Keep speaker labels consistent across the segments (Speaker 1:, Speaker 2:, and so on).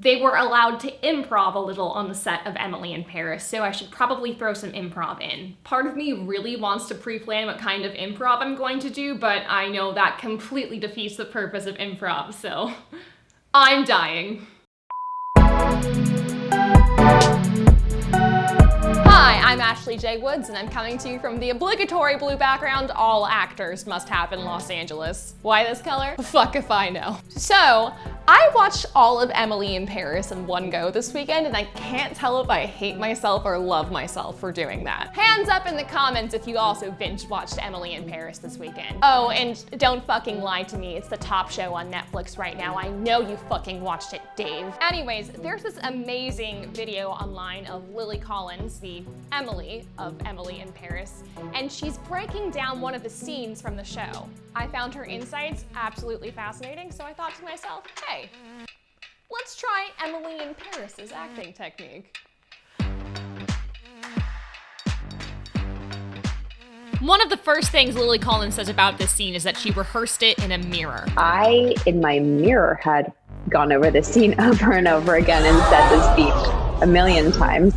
Speaker 1: They were allowed to improv a little on the set of Emily in Paris, so I should probably throw some improv in. Part of me really wants to pre-plan what kind of improv I'm going to do, but I know that completely defeats the purpose of improv, so I'm dying. Hi, I'm Ashley J. Woods, and I'm coming to you from the obligatory blue background all actors must have in Los Angeles. Why this color? Fuck if I know. So, I watched all of Emily in Paris in one go this weekend, and I can't tell if I hate myself or love myself for doing that. Hands up in the comments if you also binge-watched Emily in Paris this weekend. Oh, and don't fucking lie to me, it's the top show on Netflix right now. I know you fucking watched it, Dave. Anyways, there's this amazing video online of Lily Collins, the Emily of Emily in Paris, and she's breaking down one of the scenes from the show. I found her insights absolutely fascinating, so I thought to myself, hey, let's try Emily in Paris's acting technique. One of the first things Lily Collins says about this scene is that she rehearsed it in a mirror.
Speaker 2: I, in my mirror, had gone over this scene over and over again and said this speech a million times.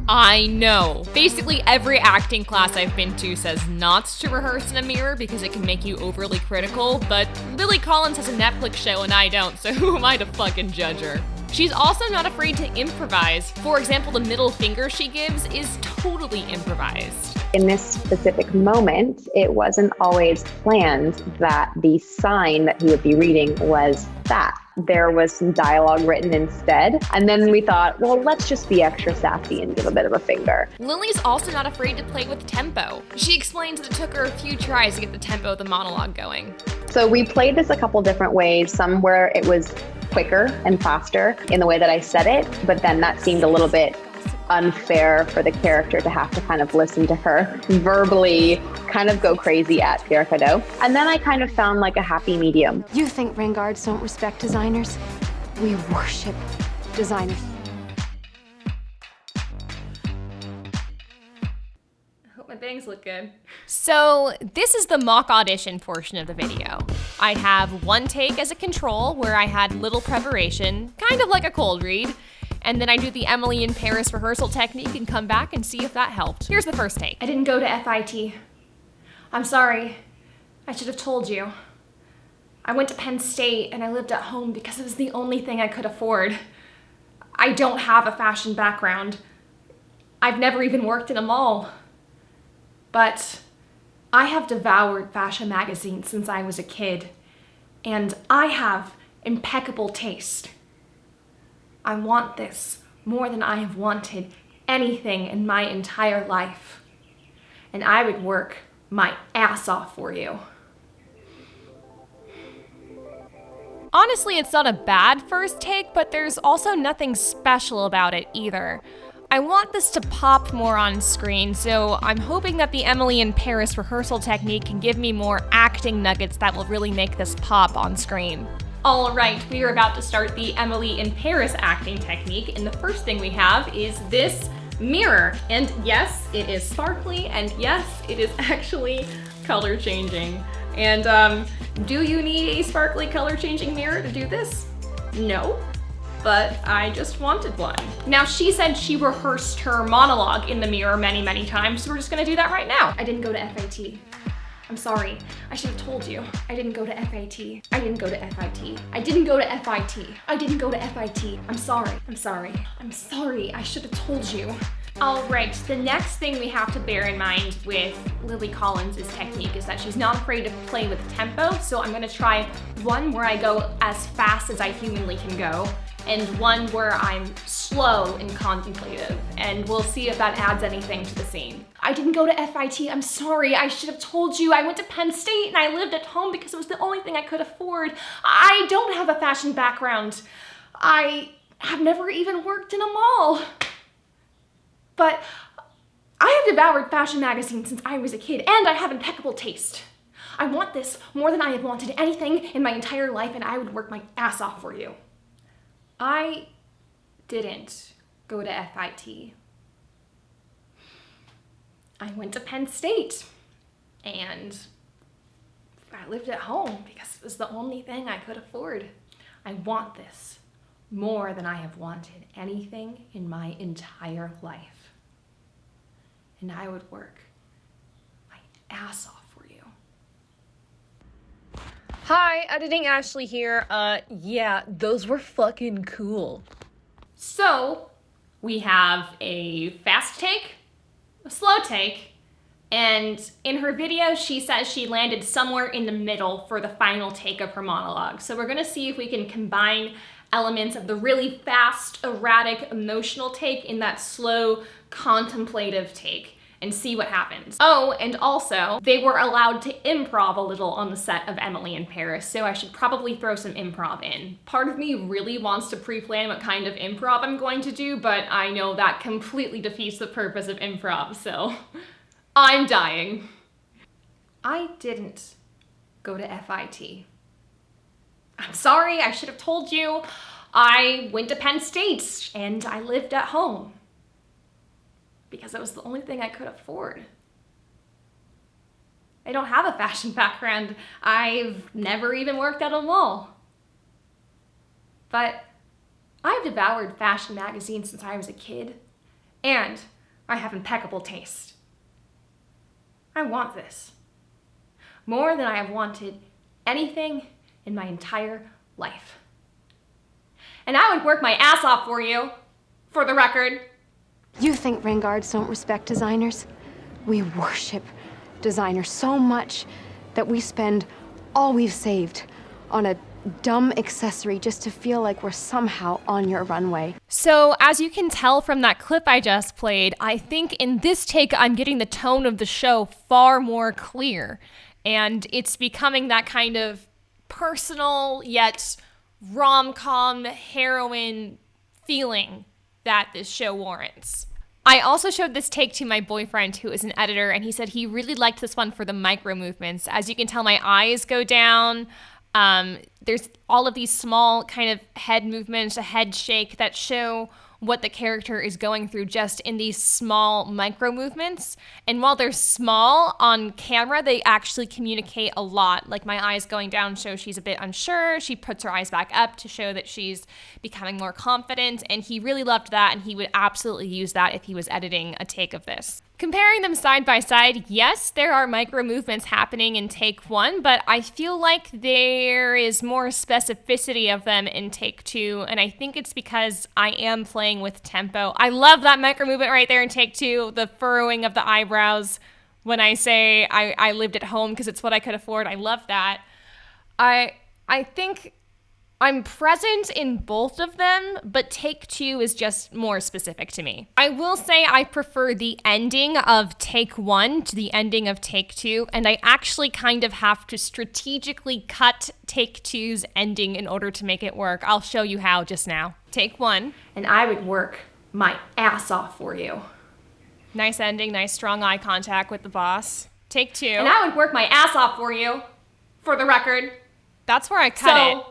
Speaker 1: I know. Basically every acting class I've been to says not to rehearse in a mirror because it can make you overly critical, but Lily Collins has a Netflix show and I don't, so who am I to fucking judge her? She's also not afraid to improvise. For example, the middle finger she gives is totally improvised.
Speaker 2: In this specific moment, it wasn't always planned that the sign that he would be reading was that. There was some dialogue written instead. And then we thought, well, let's just be extra sassy and give a bit of a finger.
Speaker 1: Lily's also not afraid to play with tempo. She explains that it took her a few tries to get the tempo of the monologue going.
Speaker 2: So we played this a couple different ways. Some where it was quicker and faster in the way that I said it, but then that seemed a little bit unfair for the character to have to kind of listen to her verbally kind of go crazy at Pierre Cadeau. And then I kind of found like a happy medium.
Speaker 3: You think Vanguards don't respect designers? We worship designers.
Speaker 1: I hope my bangs look good. So this is the mock audition portion of the video. I'd have one take as a control where I had little preparation, kind of like a cold read, and then I do the Emily in Paris rehearsal technique and come back and see if that helped. Here's the first take. I didn't go to FIT. I'm sorry. I should have told you. I went to Penn State and I lived at home because it was the only thing I could afford. I don't have a fashion background. I've never even worked in a mall. But I have devoured fashion magazines since I was a kid, and I have impeccable taste. I want this more than I have wanted anything in my entire life. And I would work my ass off for you. Honestly, it's not a bad first take, but there's also nothing special about it either. I want this to pop more on screen, so I'm hoping that the Emily in Paris rehearsal technique can give me more acting nuggets that will really make this pop on screen. All right, we are about to start the Emily in Paris acting technique, and the first thing we have is this mirror. And yes, it is sparkly, and yes, it is actually color changing. And do you need a sparkly color changing mirror to do this? No, but I just wanted one. Now, she said she rehearsed her monologue in the mirror many, many times, so we're just gonna do that right now. I didn't go to FIT. I'm sorry. I should have told you. I didn't go to FIT. I didn't go to FIT. I didn't go to FIT. I didn't go to FIT. I'm sorry. I'm sorry. I'm sorry. I should have told you. All right, the next thing we have to bear in mind with Lily Collins' technique is that she's not afraid to play with tempo, so I'm gonna try one where I go as fast as I humanly can go, and one where I'm slow and contemplative, and we'll see if that adds anything to the scene. I didn't go to FIT, I'm sorry, I should have told you. I went to Penn State and I lived at home because it was the only thing I could afford. I don't have a fashion background. I have never even worked in a mall. But I have devoured fashion magazines since I was a kid, and I have impeccable taste. I want this more than I have wanted anything in my entire life, and I would work my ass off for you. I didn't go to FIT. I went to Penn State, and I lived at home because it was the only thing I could afford. I want this more than I have wanted anything in my entire life. And I would work my ass off for you.
Speaker 4: Hi, Editing Ashley here. Yeah, those were fucking cool.
Speaker 1: So, we have a fast take, a slow take, and in her video, she says she landed somewhere in the middle for the final take of her monologue. So we're gonna see if we can combine elements of the really fast, erratic, emotional take in that slow, contemplative take and see what happens. Oh, and also, they were allowed to improv a little on the set of Emily in Paris, so I should probably throw some improv in. Part of me really wants to pre-plan what kind of improv I'm going to do, but I know that completely defeats the purpose of improv, so I'm dying. I didn't go to FIT. I'm sorry, I should have told you. I went to Penn State and I lived at home because it was the only thing I could afford. I don't have a fashion background. I've never even worked at a mall. But I've devoured fashion magazines since I was a kid, and I have impeccable taste. I want this more than I have wanted anything in my entire life. And I would work my ass off for you, for the record.
Speaker 3: You think vanguards don't respect designers? We worship designers so much that we spend all we've saved on a dumb accessory just to feel like we're somehow on your runway.
Speaker 1: So as you can tell from that clip I just played, I think in this take I'm getting the tone of the show far more clear. And it's becoming that kind of personal yet rom-com heroine feeling that this show warrants. I also showed this take to my boyfriend, who is an editor, and he said he really liked this one for the micro movements. As you can tell, my eyes go down. There's all of these small kind of head movements, a head shake that show what the character is going through just in these small micro movements. And while they're small on camera, they actually communicate a lot. Like my eyes going down show she's a bit unsure. She puts her eyes back up to show that she's becoming more confident. And he really loved that, and he would absolutely use that if he was editing a take of this. Comparing them side by side, yes, there are micro movements happening in take one, but I feel like there is more specificity of them in take two, and I think it's because I am playing with tempo. I love that micro movement right there in take two, the furrowing of the eyebrows when I say I lived at home because it's what I could afford. I love that. I think I'm present in both of them, but take two is just more specific to me. I will say I prefer the ending of take one to the ending of take two, and I actually kind of have to strategically cut take two's ending in order to make it work. I'll show you how just now. Take one, and I would work my ass off for you. Nice ending, nice strong eye contact with the boss. Take two. And I would work my ass off for you, for the record. That's where I cut it.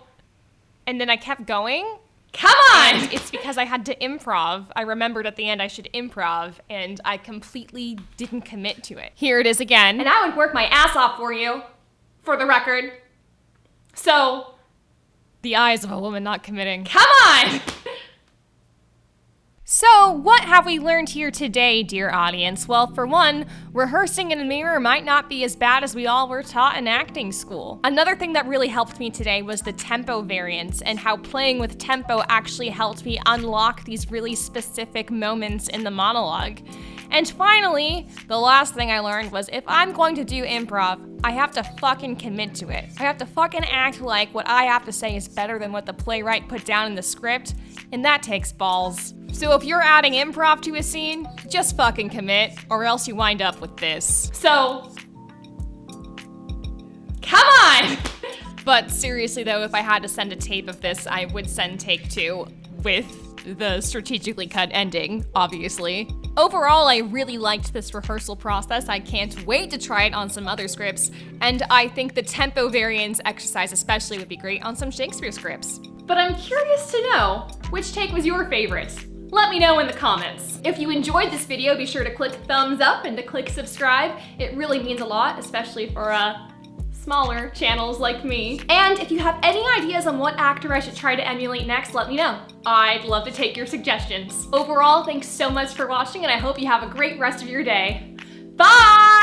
Speaker 1: And then I kept going. Come on! And it's because I had to improv. I remembered at the end I should improv, and I completely didn't commit to it. Here it is again. And I would work my ass off for you, for the record. So, the eyes of a woman not committing. Come on! So, what have we learned here today, dear audience? Well, for one, rehearsing in a mirror might not be as bad as we all were taught in acting school. Another thing that really helped me today was the tempo variance, and how playing with tempo actually helped me unlock these really specific moments in the monologue. And finally, the last thing I learned was if I'm going to do improv, I have to fucking commit to it. I have to fucking act like what I have to say is better than what the playwright put down in the script, and that takes balls. So if you're adding improv to a scene, just fucking commit, or else you wind up with this. So, come on! But seriously though, if I had to send a tape of this, I would send take two with the strategically cut ending, obviously. Overall, I really liked this rehearsal process. I can't wait to try it on some other scripts, and I think the tempo variance exercise especially would be great on some Shakespeare scripts. But I'm curious to know, which take was your favorite? Let me know in the comments. If you enjoyed this video, be sure to click thumbs up and to click subscribe. It really means a lot, especially for smaller channels like me. And if you have any ideas on what actor I should try to emulate next, let me know. I'd love to take your suggestions. Overall, thanks so much for watching, and I hope you have a great rest of your day. Bye!